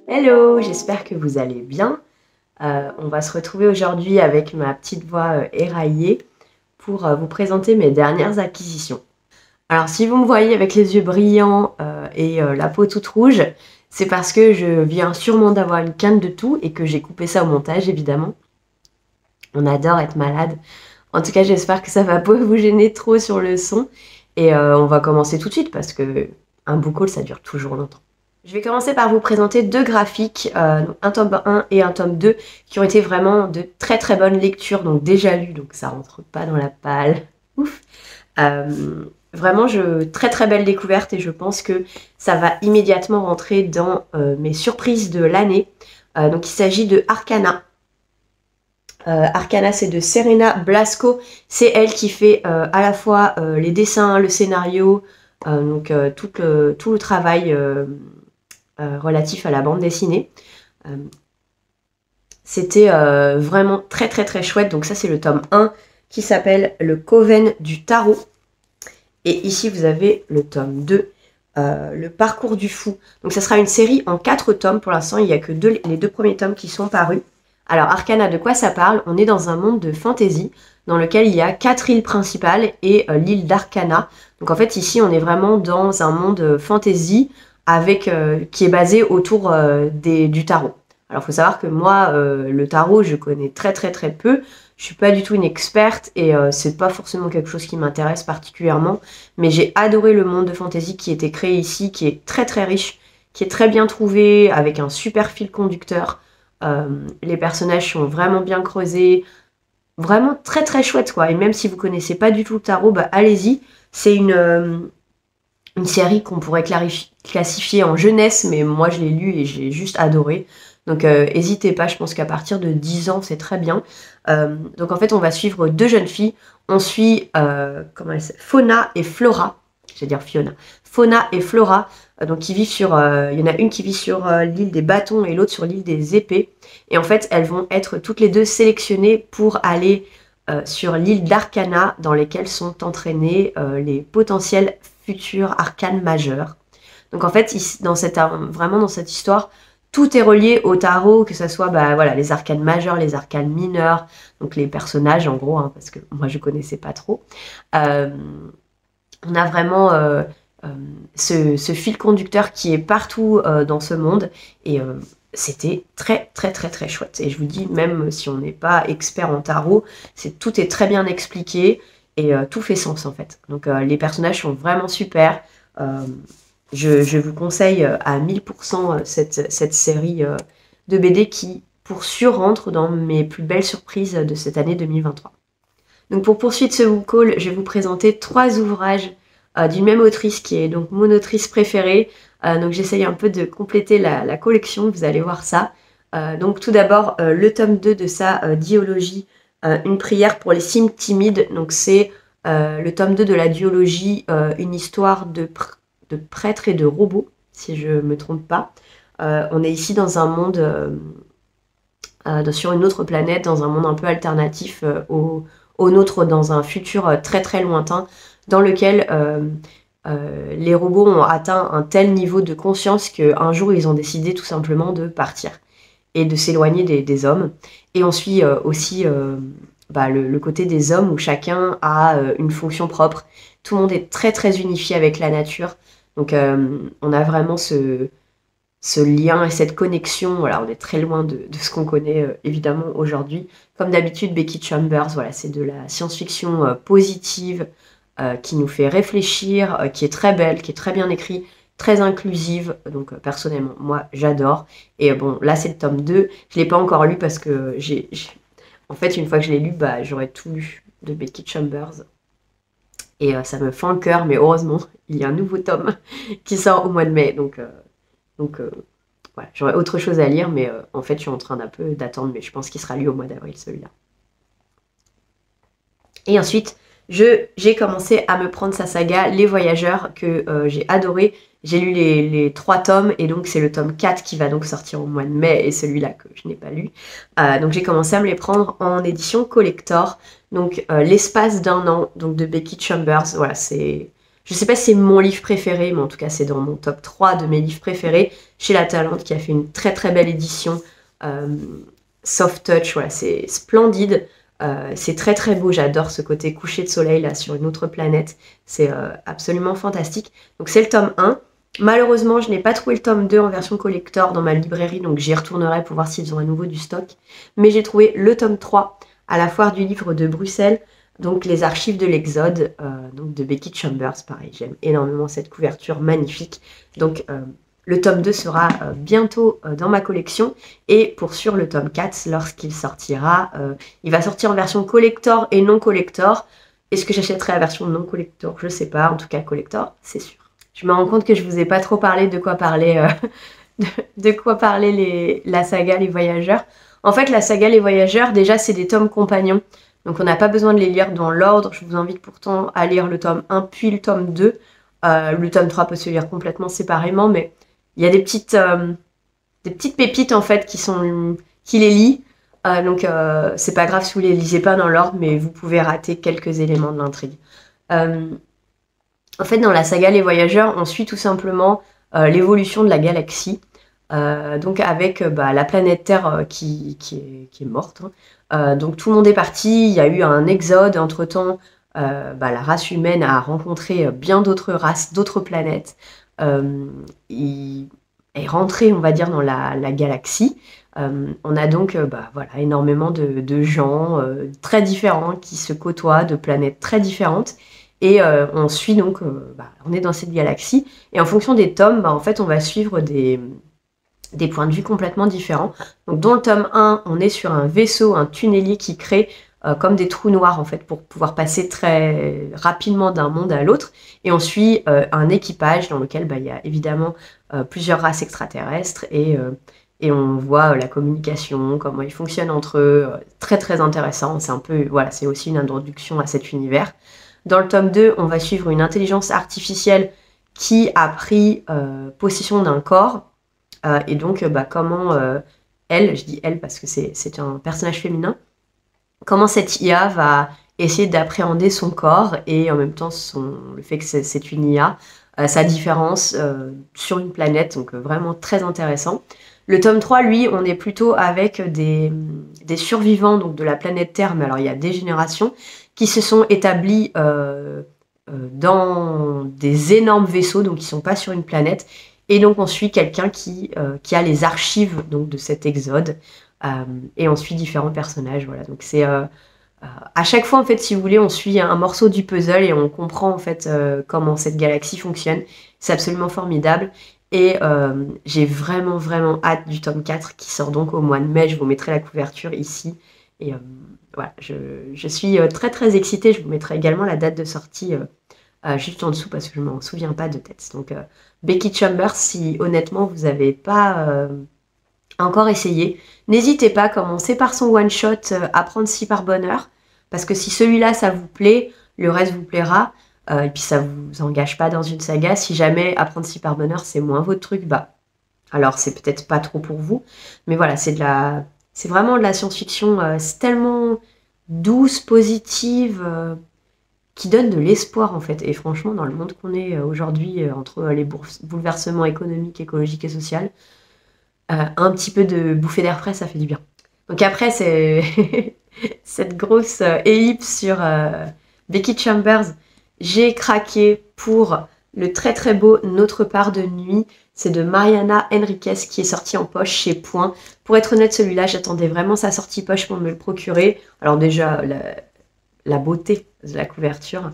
Hello, j'espère que vous allez bien. On va se retrouver aujourd'hui avec ma petite voix éraillée pour vous présenter mes dernières acquisitions. Alors si vous me voyez avec les yeux brillants et la peau toute rouge, c'est parce que je viens sûrement d'avoir une canne de tout et que j'ai coupé ça au montage évidemment. On adore être malade. En tout cas, j'espère que ça va pas vous gêner trop sur le son. Et on va commencer tout de suite parce que un book haul, ça dure toujours longtemps. Je vais commencer par vous présenter deux graphiques, un tome 1 et un tome 2, qui ont été vraiment de très très bonnes lectures, donc déjà lues, donc ça rentre pas dans la palle. Ouf. Vraiment, très très belle découverte et je pense que ça va immédiatement rentrer dans mes surprises de l'année. Donc il s'agit de Arcana. Arcana, c'est de Serena Blasco. C'est elle qui fait à la fois les dessins, le scénario, donc tout le travail relatif à la bande dessinée. C'était vraiment très très très chouette. Donc ça, c'est le tome 1 qui s'appelle Le Coven du Tarot. Et ici, vous avez le tome 2, Le Parcours du Fou. Donc ça sera une série en 4 tomes. Pour l'instant, il n'y a que les deux premiers tomes qui sont parus. Alors Arcana, de quoi ça parle? On est dans un monde de fantasy dans lequel il y a 4 îles principales et l'île d'Arcana. Donc en fait ici on est vraiment dans un monde fantasy avec, qui est basé autour du tarot. Alors il faut savoir que moi le tarot je connais très très très peu. Je suis pas du tout une experte et c'est pas forcément quelque chose qui m'intéresse particulièrement. Mais j'ai adoré le monde de fantasy qui était créé ici, qui est très très riche, qui est très bien trouvé, avec un super fil conducteur. Les personnages sont vraiment bien creusés, vraiment très très chouette quoi. Et même si vous connaissez pas du tout le tarot, bah allez-y. C'est une série qu'on pourrait classifier en jeunesse, mais moi je l'ai lu et j'ai juste adoré. Donc n'hésitez pas, je pense qu'à partir de 10 ans c'est très bien. Donc en fait on va suivre deux jeunes filles. On suit comment elle s'appelle, Fauna et Flora. Je vais dire Fiona. Fauna et Flora. Donc qui vivent sur, il y en a une qui vit sur l'île des bâtons et l'autre sur l'île des épées. Et en fait, elles vont être toutes les deux sélectionnées pour aller sur l'île d'Arcana, dans lesquelles sont entraînés les potentiels futurs arcanes majeurs. Donc en fait, vraiment dans cette histoire, tout est relié au tarot, que ce soit bah, voilà, les arcanes majeurs, les arcanes mineurs, donc les personnages en gros, hein, parce que moi je connaissais pas trop. On a vraiment ce fil conducteur qui est partout dans ce monde et c'était très très très très chouette. Et je vous dis, même si on n'est pas expert en tarot, tout est très bien expliqué et tout fait sens en fait. Donc les personnages sont vraiment super. Je vous conseille à 1000% cette série de BD qui, pour sûr, rentre dans mes plus belles surprises de cette année 2023. Donc pour poursuivre ce book haul, je vais vous présenter 3 ouvrages d'une même autrice qui est donc mon autrice préférée. Donc j'essaye un peu de compléter la collection, vous allez voir ça. Donc tout d'abord, le tome 2 de sa diologie, Une prière pour les cimes timides. Donc c'est le tome 2 de la diologie, une histoire de prêtres et de robots, si je ne me trompe pas. On est ici dans un monde, sur une autre planète, dans un monde un peu alternatif au nôtre, dans un futur très très lointain, dans lequel les robots ont atteint un tel niveau de conscience qu'un jour ils ont décidé tout simplement de partir et de s'éloigner des hommes. Et on suit aussi le côté des hommes où chacun a une fonction propre. Tout le monde est très très unifié avec la nature. Donc on a vraiment ce lien et cette connexion. Voilà, on est très loin de ce qu'on connaît évidemment aujourd'hui. Comme d'habitude, Becky Chambers, voilà, c'est de la science-fiction positive qui nous fait réfléchir, qui est très belle, qui est très bien écrite, très inclusive. Donc personnellement, moi j'adore. Et bon, là c'est le tome 2. Je ne l'ai pas encore lu parce que en fait, une fois que je l'ai lu, bah, j'aurais tout lu de Becky Chambers. Et ça me fend le cœur, mais heureusement, il y a un nouveau tome qui sort au mois de mai. Donc voilà, j'aurais autre chose à lire, mais en fait, je suis en train d'un peu d'attendre, mais je pense qu'il sera lu au mois d'avril, celui-là. Et ensuite, j'ai commencé à me prendre sa saga Les Voyageurs, que j'ai adoré. J'ai lu les 3 tomes, et donc c'est le tome 4 qui va donc sortir au mois de mai, et celui-là que je n'ai pas lu. Donc j'ai commencé à me les prendre en édition collector, donc l'espace d'un an, donc de Becky Chambers. Voilà, Je sais pas si c'est mon livre préféré, mais en tout cas c'est dans mon top 3 de mes livres préférés, chez La Talente, qui a fait une très très belle édition. Euh, Soft Touch, voilà, c'est splendide. C'est très très beau, j'adore ce côté coucher de soleil là sur une autre planète. C'est absolument fantastique. Donc c'est le tome 1. Malheureusement, je n'ai pas trouvé le tome 2 en version collector dans ma librairie, donc j'y retournerai pour voir s'ils ont à nouveau du stock. Mais j'ai trouvé le tome 3 à la foire du livre de Bruxelles, donc les archives de l'Exode, donc de Becky Chambers. Pareil, j'aime énormément cette couverture magnifique. Donc le tome 2 sera bientôt dans ma collection. Et pour sûr, le tome 4, lorsqu'il sortira, il va sortir en version collector et non collector. Est-ce que j'achèterai la version non collector? Je sais pas. En tout cas, collector, c'est sûr. Je me rends compte que je vous ai pas trop parlé de quoi parler, de quoi parler la saga Les Voyageurs. En fait, la saga Les Voyageurs, déjà, c'est des tomes compagnons. Donc, on n'a pas besoin de les lire dans l'ordre. Je vous invite pourtant à lire le tome 1 puis le tome 2. Le tome 3 peut se lire complètement séparément, mais il y a des petites pépites, en fait, qui les lient. Donc, c'est pas grave si vous les lisez pas dans l'ordre, mais vous pouvez rater quelques éléments de l'intrigue. En fait, dans la saga Les Voyageurs, on suit tout simplement l'évolution de la galaxie. Donc avec la planète Terre qui est morte. Donc tout le monde est parti, il y a eu un exode. Entre-temps, la race humaine a rencontré bien d'autres races, d'autres planètes. Il est rentré, on va dire, dans la galaxie. On a donc énormément de gens très différents qui se côtoient, de planètes très différentes. Et on suit donc, on est dans cette galaxie. Et en fonction des tomes, en fait, on va suivre des points de vue complètement différents. Donc dans le tome 1, on est sur un vaisseau, un tunnelier qui crée comme des trous noirs en fait pour pouvoir passer très rapidement d'un monde à l'autre. Et on suit un équipage dans lequel il y a évidemment plusieurs races extraterrestres et on voit la communication, comment ils fonctionnent entre eux. Très très intéressant. C'est un peu, voilà, c'est aussi une introduction à cet univers. Dans le tome 2, on va suivre une intelligence artificielle qui a pris possession d'un corps. Et donc, comment elle, je dis elle parce que c'est un personnage féminin, comment cette IA va essayer d'appréhender son corps et en même temps le fait que c'est une IA, sa différence sur une planète, donc vraiment très intéressant. Le tome 3, lui, on est plutôt avec des survivants donc de la planète Terre, mais alors il y a des générations, qui se sont établis dans des énormes vaisseaux, donc ils ne sont pas sur une planète. Et donc on suit quelqu'un qui a les archives donc, de cet exode. Et on suit différents personnages. Voilà. Donc c'est à chaque fois, en fait, si vous voulez, on suit un morceau du puzzle et on comprend en fait comment cette galaxie fonctionne. C'est absolument formidable. Et j'ai vraiment, vraiment hâte du tome 4 qui sort donc au mois de mai. Je vous mettrai la couverture ici. Et voilà, je suis très, très excitée. Je vous mettrai également la date de sortie juste en dessous parce que je ne m'en souviens pas de tête. Donc, Becky Chambers, si honnêtement vous n'avez pas encore essayé, n'hésitez pas à commencer par son one-shot Apprendre si par bonheur. Parce que si celui-là, ça vous plaît, le reste vous plaira. Et puis ça vous engage pas dans une saga. Si jamais Apprendre si par bonheur, c'est moins votre truc, alors c'est peut-être pas trop pour vous. Mais voilà, c'est vraiment de la science-fiction. C'est tellement douce, positive, qui donne de l'espoir en fait. Et franchement, dans le monde qu'on est aujourd'hui, entre les bouleversements économiques, écologiques et sociaux, un petit peu de bouffée d'air frais, ça fait du bien. Donc après, c'est cette grosse ellipse sur Becky Chambers. J'ai craqué pour le très très beau Notre part de nuit. C'est de Mariana Enriquez qui est sorti en poche chez Point. Pour être honnête, celui-là, j'attendais vraiment sa sortie poche pour me le procurer. Alors déjà, la beauté de la couverture.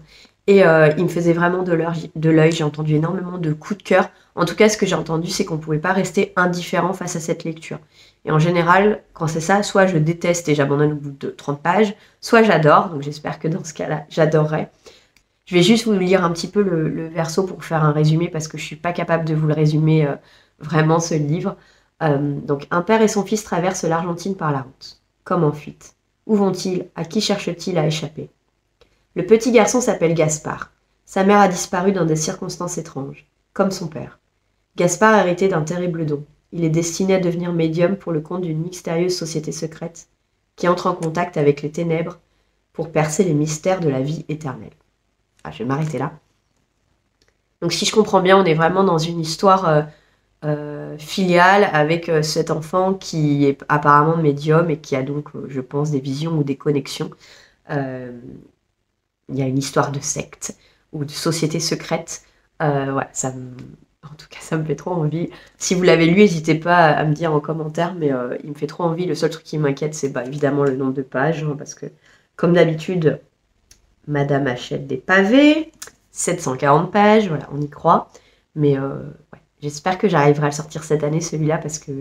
Et il me faisait vraiment de l'œil. J'ai entendu énormément de coups de cœur. En tout cas, ce que j'ai entendu, c'est qu'on ne pouvait pas rester indifférent face à cette lecture. Et en général, quand c'est ça, soit je déteste et j'abandonne au bout de 30 pages, soit j'adore. Donc j'espère que dans ce cas-là, j'adorerai. Je vais juste vous lire un petit peu le verso pour faire un résumé parce que je ne suis pas capable de vous le résumer vraiment ce livre. Donc un père et son fils traversent l'Argentine par la route. Comme en fuite. Où vont-ils? À qui cherchent-ils à échapper? Le petit garçon s'appelle Gaspard. Sa mère a disparu dans des circonstances étranges, comme son père. Gaspard a hérité d'un terrible don. Il est destiné à devenir médium pour le compte d'une mystérieuse société secrète qui entre en contact avec les ténèbres pour percer les mystères de la vie éternelle. Je vais m'arrêter là. Donc si je comprends bien, on est vraiment dans une histoire filiale avec cet enfant qui est apparemment médium et qui a donc, je pense, des visions ou des connexions. Euh, Il y a une histoire de secte ou de société secrète. Ouais, en tout cas, ça me fait trop envie. Si vous l'avez lu, n'hésitez pas à me dire en commentaire, mais il me fait trop envie. Le seul truc qui m'inquiète, c'est évidemment le nombre de pages, hein, parce que, comme d'habitude, Madame achète des pavés, 740 pages, voilà, on y croit. Mais ouais, j'espère que j'arriverai à le sortir cette année, celui-là, parce que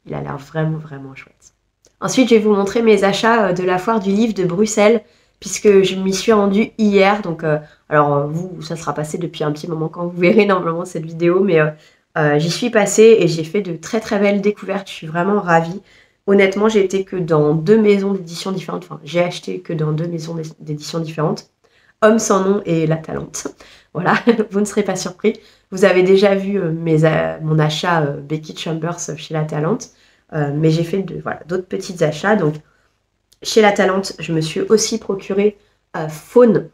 il a l'air vraiment, vraiment chouette. Ensuite, je vais vous montrer mes achats de la foire du livre de Bruxelles, puisque je m'y suis rendue hier. Donc, alors vous, ça sera passé depuis un petit moment quand vous verrez normalement cette vidéo, mais j'y suis passée et j'ai fait de très très belles découvertes. Je suis vraiment ravie. Honnêtement, j'ai été que dans 2 maisons d'édition différentes. Enfin, j'ai acheté que dans 2 maisons d'édition différentes. Homme sans nom et La Talente. Voilà, vous ne serez pas surpris. Vous avez déjà vu mon achat Becky Chambers chez La Talente. Mais j'ai fait voilà, d'autres petits achats. Donc, chez La Talente, je me suis aussi procuré Faune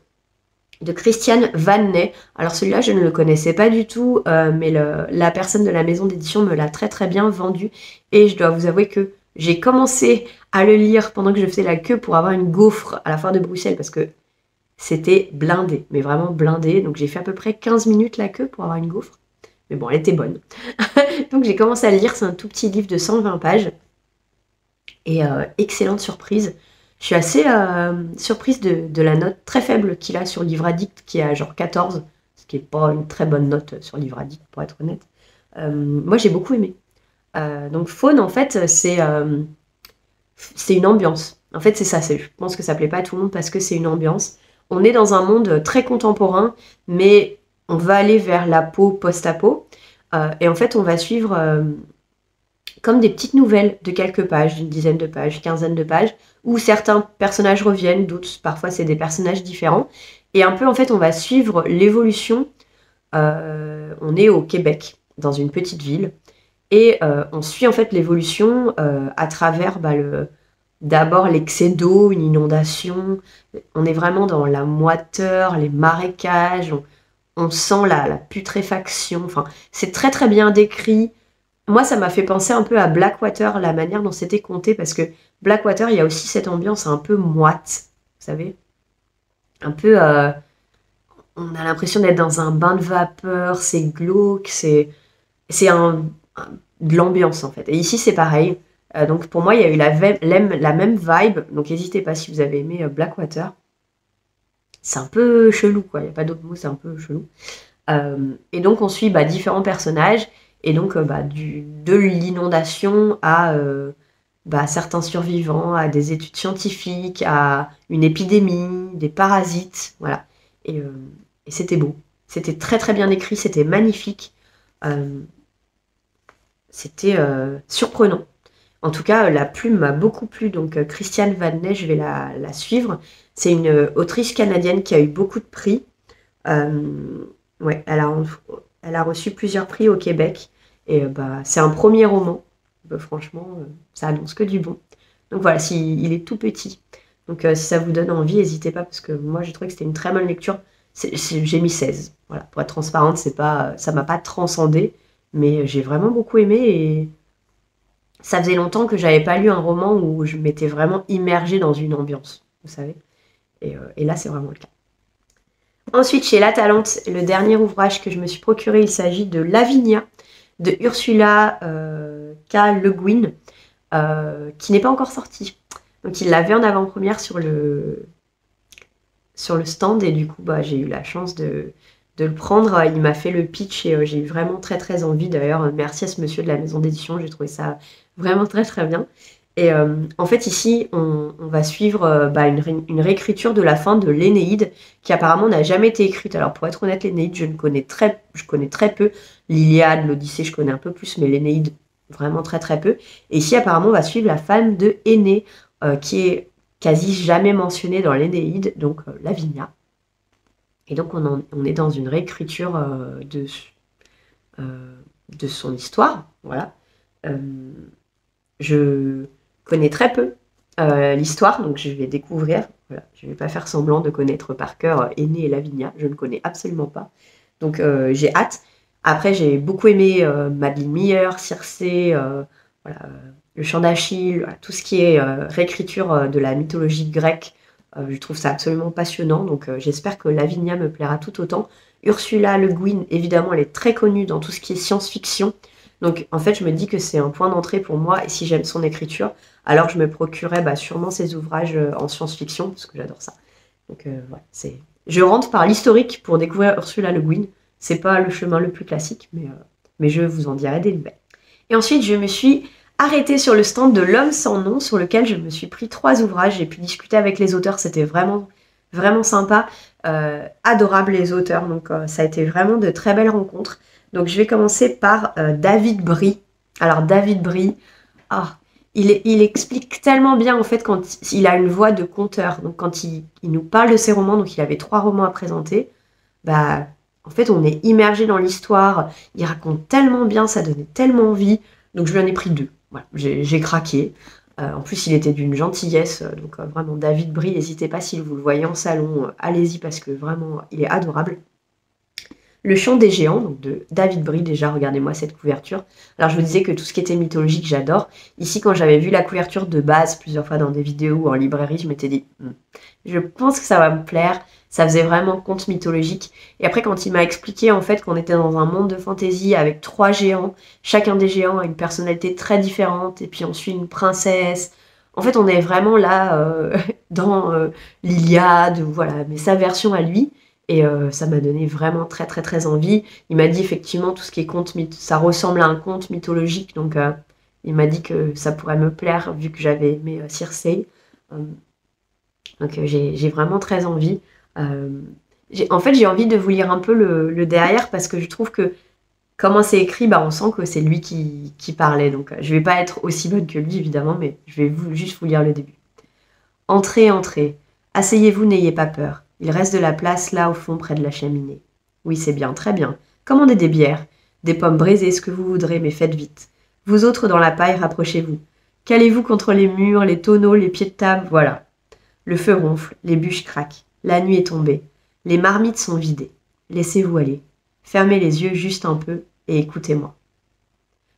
de Christiane Vanney. Alors celui-là, je ne le connaissais pas du tout, mais la personne de la maison d'édition me l'a très très bien vendu. Et je dois vous avouer que j'ai commencé à le lire pendant que je faisais la queue pour avoir une gaufre à la foire de Bruxelles, parce que c'était blindé, mais vraiment blindé. Donc j'ai fait à peu près 15 minutes la queue pour avoir une gaufre. Mais bon, elle était bonne. Donc j'ai commencé à le lire, c'est un tout petit livre de 120 pages. Et excellente surprise. Je suis assez surprise de la note très faible qu'il a sur Livre Addict, qui est à genre 14, ce qui n'est pas une très bonne note sur Livre Addict, pour être honnête. Moi, j'ai beaucoup aimé. Donc Faune, en fait, c'est une ambiance. En fait, c'est ça. Je pense que ça plaît pas à tout le monde parce que c'est une ambiance. On est dans un monde très contemporain, mais on va aller vers la peau post-apo. Et en fait, on va suivre comme des petites nouvelles de quelques pages, d'une dizaine de pages, quinzaine de pages, où certains personnages reviennent, d'autres, parfois, c'est des personnages différents. Et un peu, en fait, on va suivre l'évolution. On est au Québec, dans une petite ville. Et on suit, en fait, l'évolution à travers d'abord l'excès d'eau, une inondation. On est vraiment dans la moiteur, les marécages. On sent la putréfaction. Enfin, c'est très, très bien décrit. Moi, ça m'a fait penser un peu à Blackwater, la manière dont c'était compté, parce que Blackwater, il y a aussi cette ambiance un peu moite, vous savez. Un peu, on a l'impression d'être dans un bain de vapeur, c'est glauque, c'est de l'ambiance en fait. Et ici, c'est pareil. Donc pour moi, il y a eu la même vibe. Donc n'hésitez pas si vous avez aimé Blackwater. C'est un peu chelou, quoi. Il n'y a pas d'autre mot, c'est un peu chelou. Et donc on suit différents personnages. Et donc, de l'inondation à certains survivants, à des études scientifiques, à une épidémie, des parasites, voilà. Et c'était beau. C'était très très bien écrit, c'était magnifique. C'était surprenant. En tout cas, la plume m'a beaucoup plu. Donc, Christiane Vanney, je vais la suivre. C'est une autrice canadienne qui a eu beaucoup de prix. Ouais, elle a reçu plusieurs prix au Québec. Et c'est un premier roman. Franchement, ça annonce que du bon. Donc voilà, il est tout petit. Donc si ça vous donne envie, n'hésitez pas, parce que moi j'ai trouvé que c'était une très bonne lecture. J'ai mis 16. Voilà, pour être transparente, ça m'a pas transcendé, mais j'ai vraiment beaucoup aimé. Et ça faisait longtemps que j'avais pas lu un roman où je m'étais vraiment immergée dans une ambiance, vous savez. Et là, c'est vraiment le cas. Ensuite, chez La Talente, le dernier ouvrage que je me suis procuré, il s'agit de Lavinia, de Ursula K. Le Guin, qui n'est pas encore sorti. Donc il l'avait en avant-première sur le stand, et du coup j'ai eu la chance de le prendre. Il m'a fait le pitch et j'ai eu vraiment très très envie. D'ailleurs, merci à ce monsieur de la maison d'édition, j'ai trouvé ça vraiment très très bien. Et en fait ici on va suivre une réécriture de la fin de l'Énéide, qui apparemment n'a jamais été écrite. Alors pour être honnête, l'Énéide je connais très peu. L'Iliade, l'Odyssée je connais un peu plus, mais l'Énéide vraiment très très peu. Et ici apparemment on va suivre la femme de Énée, qui est quasi jamais mentionnée dans l'Énéide, donc Lavinia. Et donc on est dans une réécriture de son histoire, voilà. Je connais très peu l'histoire, donc je vais découvrir. Voilà. Je ne vais pas faire semblant de connaître par cœur Énée et Lavinia, je ne connais absolument pas. Donc j'ai hâte. Après, j'ai beaucoup aimé Madeleine Miller, Circé, voilà, le chant d'Achille, voilà, tout ce qui est réécriture de la mythologie grecque. Je trouve ça absolument passionnant, donc j'espère que Lavinia me plaira tout autant. Ursula Le Guin, évidemment, elle est très connue dans tout ce qui est science-fiction. Donc en fait, je me dis que c'est un point d'entrée pour moi, et si j'aime son écriture, alors je me procurerai sûrement ses ouvrages en science-fiction, parce que j'adore ça. Donc voilà, je rentre par l'historique pour découvrir Ursula Le Guin. C'est pas le chemin le plus classique, mais je vous en dirai des nouvelles. Et ensuite, je me suis arrêtée sur le stand de L'Homme sans nom, sur lequel je me suis pris 3 ouvrages. J'ai pu discuter avec les auteurs, c'était vraiment, vraiment sympa. Adorables les auteurs, donc ça a été vraiment de très belles rencontres. Donc je vais commencer par David Brie. Alors David Brie, il explique tellement bien en fait quand il a une voix de conteur. Donc quand il nous parle de ses romans, donc il avait 3 romans à présenter, en fait on est immergé dans l'histoire. Il raconte tellement bien, ça donnait tellement envie. Donc je lui en ai pris 2. Voilà, j'ai craqué. En plus il était d'une gentillesse. Donc vraiment David Brie, n'hésitez pas si vous le voyez en salon, allez-y parce que vraiment il est adorable. Le chant des géants, donc de David Brie, déjà, regardez-moi cette couverture. Alors, je vous disais que tout ce qui était mythologique, j'adore. Ici, quand j'avais vu la couverture de base plusieurs fois dans des vidéos ou en librairie, je m'étais dit, je pense que ça va me plaire. Ça faisait vraiment conte mythologique. Et après, quand il m'a expliqué, en fait, qu'on était dans un monde de fantasy avec 3 géants, chacun des géants a une personnalité très différente, et puis on suit une princesse. En fait, on est vraiment là dans l'Iliade, voilà, mais sa version à lui. Et ça m'a donné vraiment très très très envie. Il m'a dit effectivement tout ce qui est conte, ça ressemble à un conte mythologique. Donc il m'a dit que ça pourrait me plaire vu que j'avais aimé Circé. Donc j'ai vraiment très envie. En fait j'ai envie de vous lire un peu le derrière parce que je trouve que comment c'est écrit, on sent que c'est lui qui parlait. Donc je vais pas être aussi bonne que lui évidemment, mais je vais juste vous lire le début. Entrez, entrez. Asseyez-vous, n'ayez pas peur. Il reste de la place là au fond près de la cheminée. Oui, c'est bien, très bien. Commandez des bières, des pommes brisées, ce que vous voudrez, mais faites vite. Vous autres dans la paille, rapprochez-vous. Calez-vous contre les murs, les tonneaux, les pieds de table, voilà. Le feu ronfle, les bûches craquent. La nuit est tombée. Les marmites sont vidées. Laissez-vous aller. Fermez les yeux juste un peu et écoutez-moi.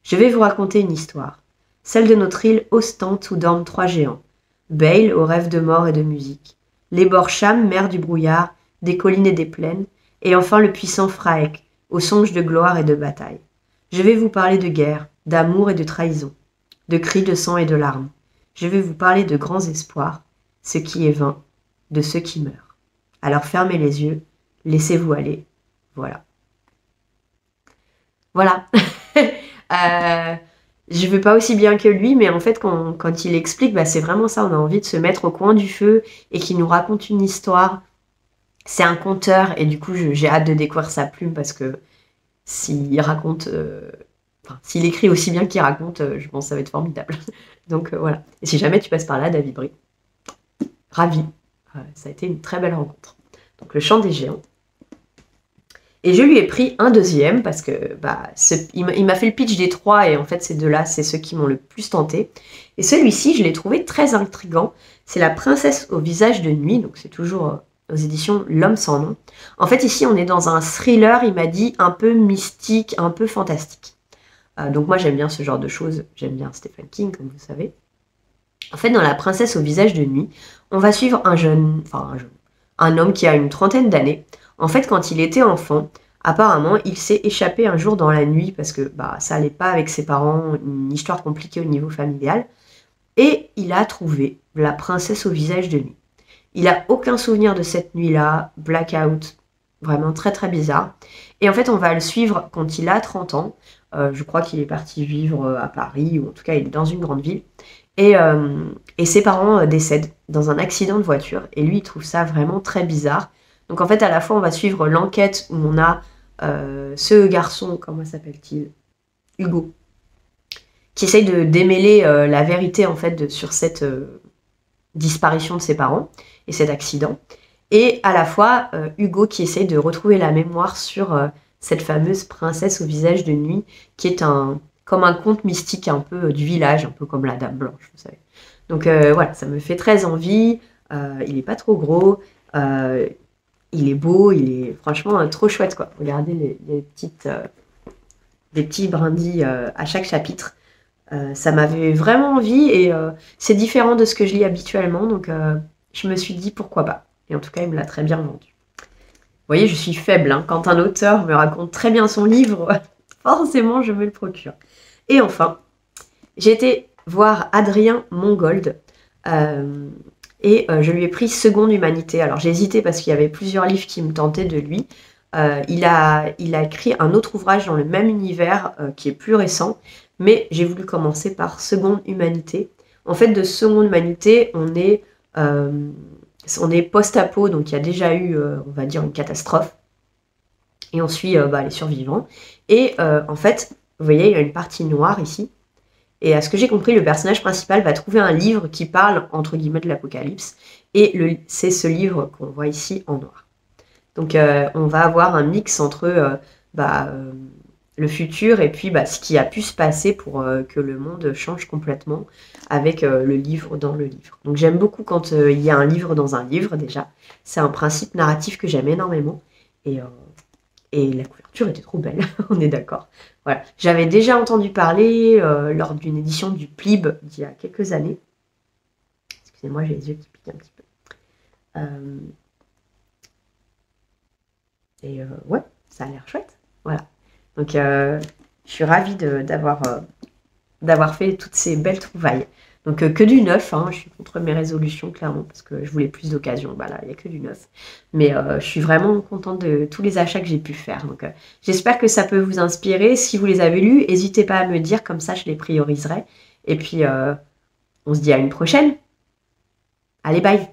Je vais vous raconter une histoire. Celle de notre île ostente où dorment 3 géants. Bale aux rêves de mort et de musique. Lebor Cham, mère du brouillard, des collines et des plaines, et enfin le puissant Fraek, aux songes de gloire et de bataille. Je vais vous parler de guerre, d'amour et de trahison, de cris de sang et de larmes. Je vais vous parler de grands espoirs, ce qui est vain, de ceux qui meurent. Alors fermez les yeux, laissez-vous aller. Voilà. Voilà. Je ne veux pas aussi bien que lui, mais en fait, quand il explique, c'est vraiment ça. On a envie de se mettre au coin du feu et qu'il nous raconte une histoire. C'est un conteur et du coup, j'ai hâte de découvrir sa plume parce que s'il raconte, s'il écrit aussi bien qu'il raconte, je pense que ça va être formidable. Donc voilà. Et si jamais tu passes par là, David Brie, ravi. Ça a été une très belle rencontre. Donc le chant des géants. Et je lui ai pris un deuxième parce que il m'a fait le pitch des 3 et en fait ces 2-là, c'est ceux qui m'ont le plus tenté. Et celui-ci, je l'ai trouvé très intriguant. C'est La princesse au visage de nuit, donc c'est toujours aux éditions L'Homme sans nom. En fait ici, on est dans un thriller, il m'a dit, un peu mystique, un peu fantastique. Donc moi j'aime bien ce genre de choses, j'aime bien Stephen King comme vous savez. En fait dans La princesse au visage de nuit, on va suivre un homme qui a une 30aine d'années. En fait, quand il était enfant, apparemment, il s'est échappé un jour dans la nuit parce que ça allait pas avec ses parents, une histoire compliquée au niveau familial. Et il a trouvé la princesse au visage de nuit. Il a aucun souvenir de cette nuit-là, blackout, vraiment très très bizarre. Et en fait, on va le suivre quand il a 30 ans. Je crois qu'il est parti vivre à Paris, ou en tout cas, il est dans une grande ville. Et ses parents décèdent dans un accident de voiture. Et lui, il trouve ça vraiment très bizarre. Donc en fait, à la fois, on va suivre l'enquête où on a ce garçon, comment s'appelle-t-il? Hugo, qui essaye de démêler la vérité en fait sur cette disparition de ses parents et cet accident. Et à la fois, Hugo qui essaye de retrouver la mémoire sur cette fameuse princesse au visage de nuit, qui est comme un conte mystique un peu du village, un peu comme la Dame Blanche, vous savez. Donc voilà, ça me fait très envie. Il n'est pas trop gros. il est beau, il est franchement trop chouette, quoi. Regardez les petits brindilles à chaque chapitre. Ça m'avait vraiment envie et c'est différent de ce que je lis habituellement, donc je me suis dit pourquoi pas. Et en tout cas, il me l'a très bien vendu. Vous voyez, je suis faible, hein. Quand un auteur me raconte très bien son livre, forcément, je me le procure. Et enfin, j'ai été voir Adrien Mongold je lui ai pris Seconde Humanité. Alors j'ai hésité parce qu'il y avait plusieurs livres qui me tentaient de lui. Il a écrit un autre ouvrage dans le même univers qui est plus récent, mais j'ai voulu commencer par Seconde Humanité. En fait, de Seconde Humanité, on est post-apo, donc il y a déjà eu, on va dire, une catastrophe. Et on suit les survivants. Et en fait, vous voyez, il y a une partie noire ici. Et à ce que j'ai compris, le personnage principal va trouver un livre qui parle, entre guillemets, de l'apocalypse. Et c'est ce livre qu'on voit ici en noir. Donc on va avoir un mix entre le futur et puis ce qui a pu se passer pour que le monde change complètement avec le livre dans le livre. Donc j'aime beaucoup quand il y a un livre dans un livre déjà. C'est un principe narratif que j'aime énormément. Et, euh, et la couverture était trop belle, on est d'accord. Voilà. J'avais déjà entendu parler lors d'une édition du Plib d'il y a quelques années. Excusez-moi, j'ai les yeux qui piquent un petit peu. Ouais, ça a l'air chouette. Voilà. Donc je suis ravie d'avoir fait toutes ces belles trouvailles. Donc que du neuf, hein, je suis contre mes résolutions clairement parce que je voulais plus d'occasions. Bah là, il n'y a que du neuf. Mais je suis vraiment contente de tous les achats que j'ai pu faire. Donc j'espère que ça peut vous inspirer. Si vous les avez lus, n'hésitez pas à me dire, comme ça je les prioriserai. Et puis on se dit à une prochaine. Allez, bye!